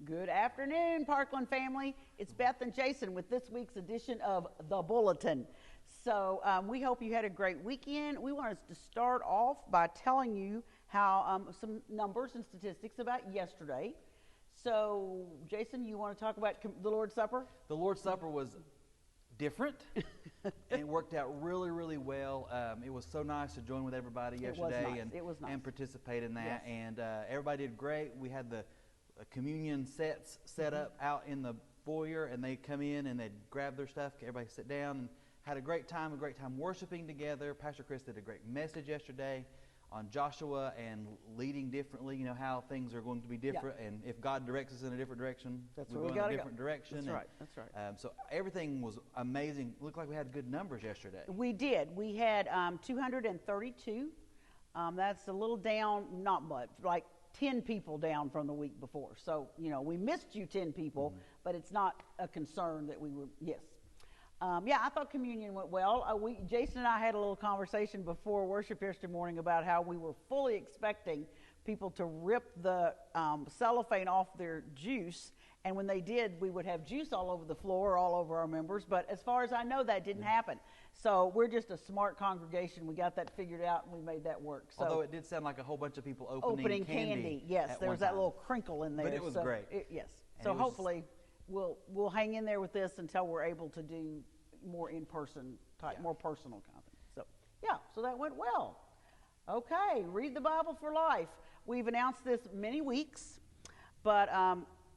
Good afternoon, Parkland family. It's Beth and Jason with this week's edition of The Bulletin. So we hope you had a great weekend. We want to start off by telling you how some numbers and statistics about yesterday. So, Jason, you want to talk about the Lord's Supper? The Lord's Supper was different, and it worked out really, really well. It was so nice to join with everybody yesterday and participate in that. Yes. And everybody did great. We had the communion sets set up out in the foyer, and they'd come in and they'd grab their stuff. Everybody sit down and had a great time worshiping together. Pastor Chris did a great message yesterday on Joshua and leading differently, you know, how things are going to be different. Yeah. And if God directs us in a different direction, we're going in a different direction. That's right. So everything was amazing. Looked like we had good numbers yesterday. We did. We had 232. That's a little down, not much, like 10 people down from the week before. So, you know, we missed you 10 people, but it's not a concern that we were, yes. I thought communion went well. Jason and I had a little conversation before worship yesterday morning about how we were fully expecting people to rip the cellophane off their juice, and when they did, we would have juice all over the floor, all over our members, but as far as I know, that didn't happen. So we're just a smart congregation. We got that figured out, and we made that work. So, although it did sound like a whole bunch of people opening candy. Yes, there was that little crinkle in there. But it was great. Yes. And so hopefully we'll hang in there with this until we're able to do more in-person type, more personal kind of thing. So that went well. Okay, read the Bible for life. We've announced this many weeks, but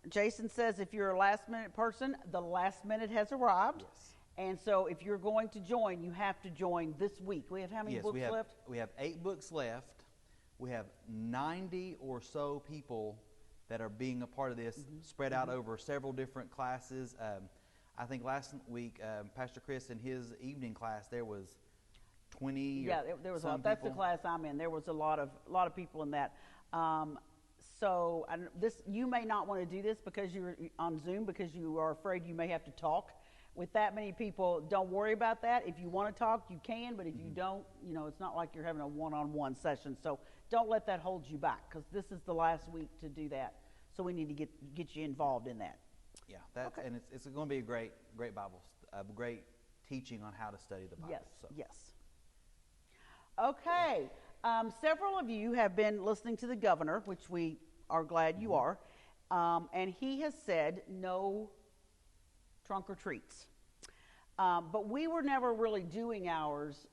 Jason says if you're a last-minute person, the last minute has arrived. Yes. And so if you're going to join, you have to join this week. We have how many books left? We have 8 books left. We have 90 or so people that are being a part of this, spread out over several different classes. I think last week, Pastor Chris in his evening class, there was 20. Yeah, there was a lot. That's the class I'm in. There was a lot of people in that. You may not want to do this because you're on Zoom because you are afraid you may have to talk with that many people. Don't worry about that. If you want to talk, you can, but if you don't, you know, it's not like you're having a one-on-one session. So don't let that hold you back because this is the last week to do that. So we need to get you involved in that. Yeah, and it's going to be a great Bible, great teaching on how to study the Bible. Yes. Okay, several of you have been listening to the governor, which we are glad you are, and he has said no trunk or treats. But we were never really doing ours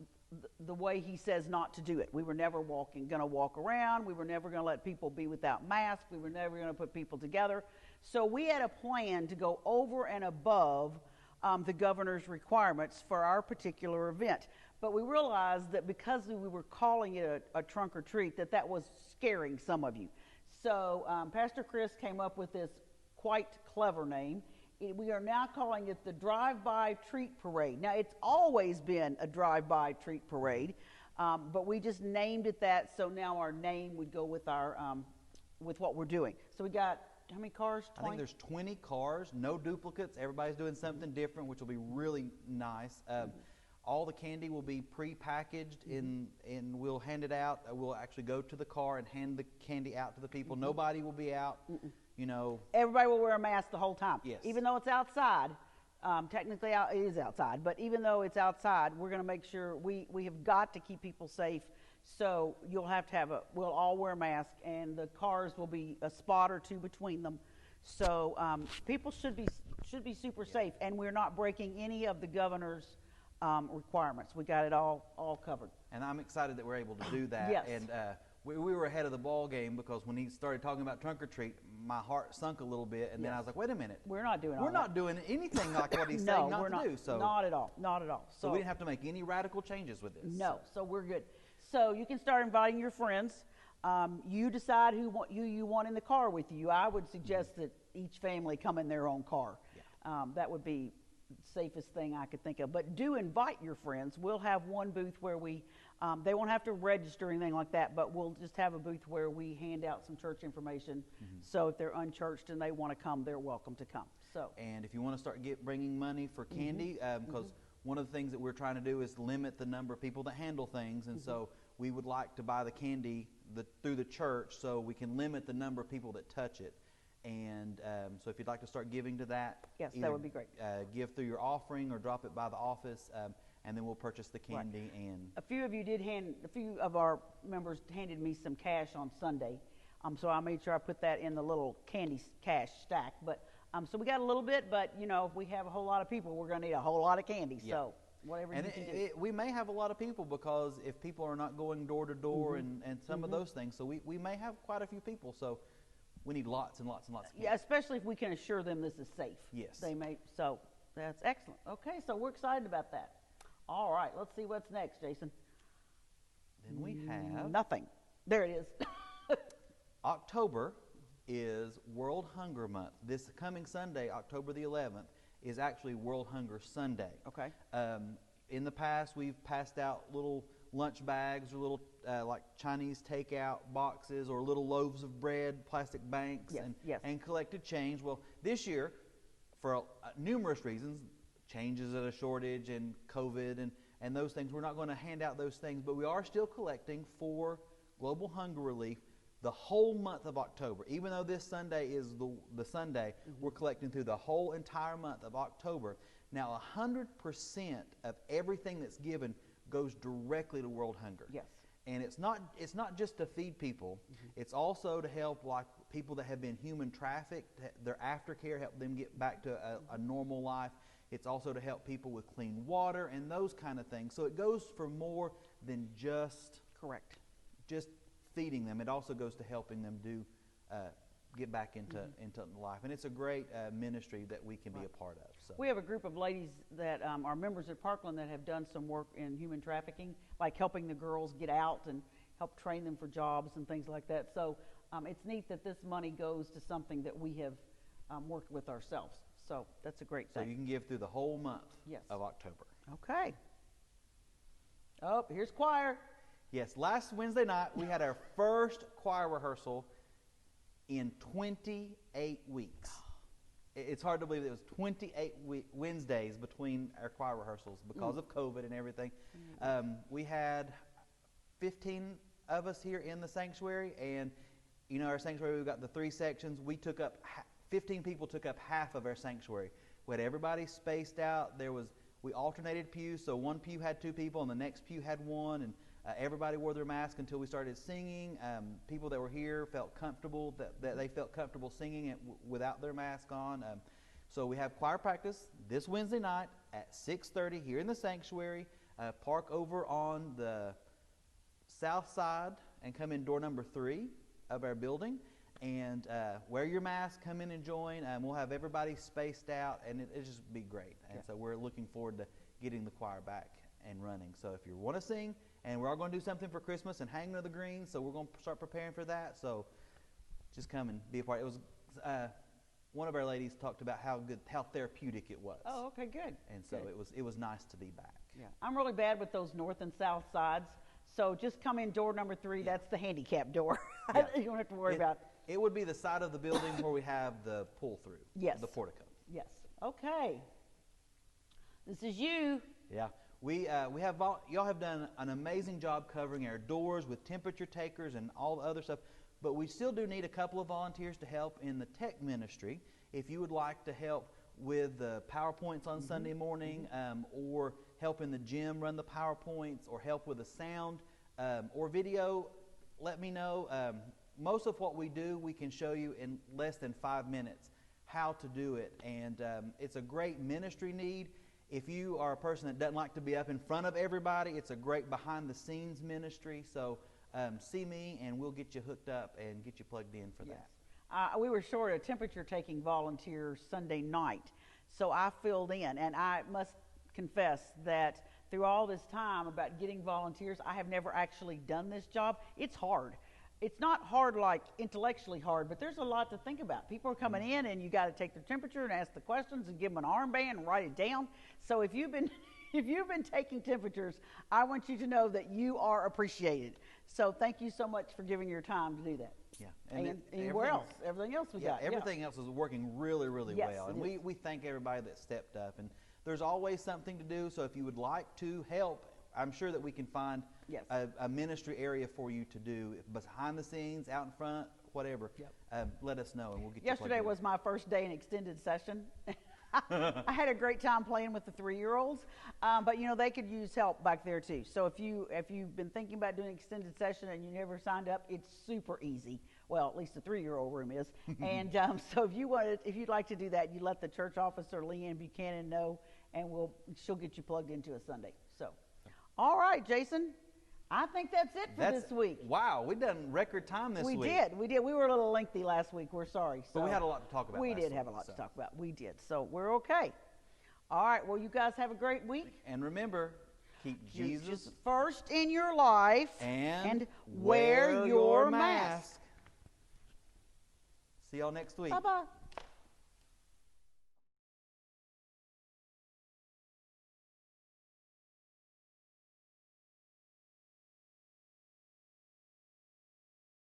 the way he says not to do it. We were never going to walk around. We were never going to let people be without masks. We were never going to put people together. So we had a plan to go over and above the governor's requirements for our particular event. But we realized that because we were calling it a trunk or treat, that was scaring some of you. So Pastor Chris came up with this quite clever name. We are now calling it the Drive-By Treat Parade. Now, it's always been a Drive-By Treat Parade, but we just named it that, so now our name would go with our with what we're doing. So we got, how many cars? 20? I think there's 20 cars, no duplicates. Everybody's doing something different, which will be really nice. All the candy will be pre-packaged, and we'll hand it out. We'll actually go to the car and hand the candy out to the people. Nobody will be out. You know, everybody will wear a mask the whole time. Yes. Even though it's outside, technically it is outside, but even though it's outside, we're going to make sure we have got to keep people safe. So you'll have to we'll all wear masks, and the cars will be a spot or two between them. So people should be super safe, and we're not breaking any of the governor's requirements. We got it all covered. And I'm excited that we're able to do that. Yes. And we were ahead of the ball game because when he started talking about trunk or treat, my heart sunk a little bit, and then I was like, wait a minute. We're not doing anything like what he's saying not to do. So not at all. So we didn't have to make any radical changes with this. No, so we're good. So you can start inviting your friends. You decide who you want in the car with you. I would suggest that each family come in their own car. Yeah. That would be the safest thing I could think of. But do invite your friends. We'll have one booth where they won't have to register or anything like that, but we'll just have a booth where we hand out some church information. So if they're unchurched and they want to come, they're welcome to come. And if you want to start bringing money for candy, because one of the things that we're trying to do is limit the number of people that handle things, and so we would like to buy the candy through the church so we can limit the number of people that touch it. And so if you'd like to start giving to that, yes, that would be great. Give through your offering or drop it by the office, and then we'll purchase the candy. Right. And a few of our members handed me some cash on Sunday, so I made sure I put that in the little candy cash stack. But so we got a little bit, but if we have a whole lot of people, we're going to need a whole lot of candy. Yeah. So whatever you can do. We may have a lot of people because if people are not going door to door and some of those things, so we may have quite a few people. So we need lots and lots and lots of candy. Yeah, especially if we can assure them this is safe. Yes. So that's excellent. Okay, so we're excited about that. All right, let's see what's next, Jason. Then we have nothing. There it is. October is World Hunger Month. This coming Sunday, October the 11th, is actually World Hunger Sunday. Okay. In the past, we've passed out little lunch bags or little like Chinese takeout boxes or little loaves of bread, plastic banks, and collected change. Well, this year, for numerous reasons, changes of a shortage and COVID and those things, we're not going to hand out those things, but we are still collecting for global hunger relief the whole month of October. Even though this Sunday is the Sunday, we're collecting through the whole entire month of October. Now, 100% of everything that's given goes directly to World Hunger. Yes. And it's not just to feed people. It's also to help like people that have been human trafficked, their aftercare, help them get back to a normal life. It's also to help people with clean water and those kind of things. So it goes for more than just feeding them. It also goes to helping them get back into life. And it's a great ministry that we can be a part of. So we have a group of ladies that are members at Parkland that have done some work in human trafficking, like helping the girls get out and help train them for jobs and things like that. So it's neat that this money goes to something that we have worked with ourselves. So that's a great thing. So you can give through the whole month of October. Okay. Oh, here's choir. Yes, last Wednesday night we had our first choir rehearsal in 28 weeks. It's hard to believe that it was 28 Wednesdays between our choir rehearsals because of COVID and everything. We had 15 of us here in the sanctuary, and our sanctuary, we've got the 3 sections. 15 people took up half of our sanctuary. We had everybody spaced out. We alternated pews, so one pew had 2 people and the next pew had 1, and everybody wore their mask until we started singing. People that were here felt comfortable, that they felt comfortable singing it without their mask on. So we have choir practice this Wednesday night at 6:30 here in the sanctuary. Park over on the south side and come in door number 3 of our building. And wear your mask, come in and join. We'll have everybody spaced out, and it'll just be great. And so we're looking forward to getting the choir back and running. So if you want to sing, and we're all going to do something for Christmas and hang of the green, so we're going to start preparing for that. So just come and be a part. It was one of our ladies talked about how therapeutic it was. Oh, okay, good. And so it was nice to be back. Yeah, I'm really bad with those north and south sides. So just come in door number 3. That's the handicap door. Yeah. You don't have to worry about. It would be the side of the building where we have the pull-through, the portico. Yes. Okay. This is you. Yeah. We have y'all have done an amazing job covering our doors with temperature takers and all the other stuff, but we still do need a couple of volunteers to help in the tech ministry. If you would like to help with the PowerPoints on Sunday morning, or help in the gym run the PowerPoints, or help with the sound or video, let me know. Most of what we do, we can show you in less than 5 minutes how to do it. And it's a great ministry need. If you are a person that doesn't like to be up in front of everybody, it's a great behind-the-scenes ministry. So see me, and we'll get you hooked up and get you plugged in for that. We were short a temperature-taking volunteer Sunday night, so I filled in. And I must confess that through all this time about getting volunteers, I have never actually done this job. It's hard. It's not hard like intellectually hard, but there's a lot to think about. People are coming in, and you got to take their temperature and ask the questions and give them an armband and write it down. So if you've been taking temperatures, I want you to know that you are appreciated. So thank you so much for giving your time to do that. Yeah, and everything else we got. Everything else is working really, really well, and we thank everybody that stepped up. And there's always something to do. So if you would like to help I'm sure that we can find Yes. a ministry area for you to do behind the scenes, out in front, whatever. Yep. Let us know, and we'll get Yesterday you was my first day in extended session. I had a great time playing with the 3-year-olds, but you know they could use help back there too. So if you've been thinking about doing extended session and you never signed up, it's super easy. Well, at least the 3-year-old room is. And so if you'd like to do that, you let the church officer Leanne Buchanan know, and she'll get you plugged into a Sunday. So, all right, Jason. I think that's it for this week. Wow, we done record time this week. We did. We were a little lengthy last week. We're sorry. So but we had a lot to talk about. We did have a lot to talk about. We did. So we're okay. All right. Well, you guys have a great week. And remember, keep Jesus first in your life and wear your mask. See y'all next week. Bye-bye.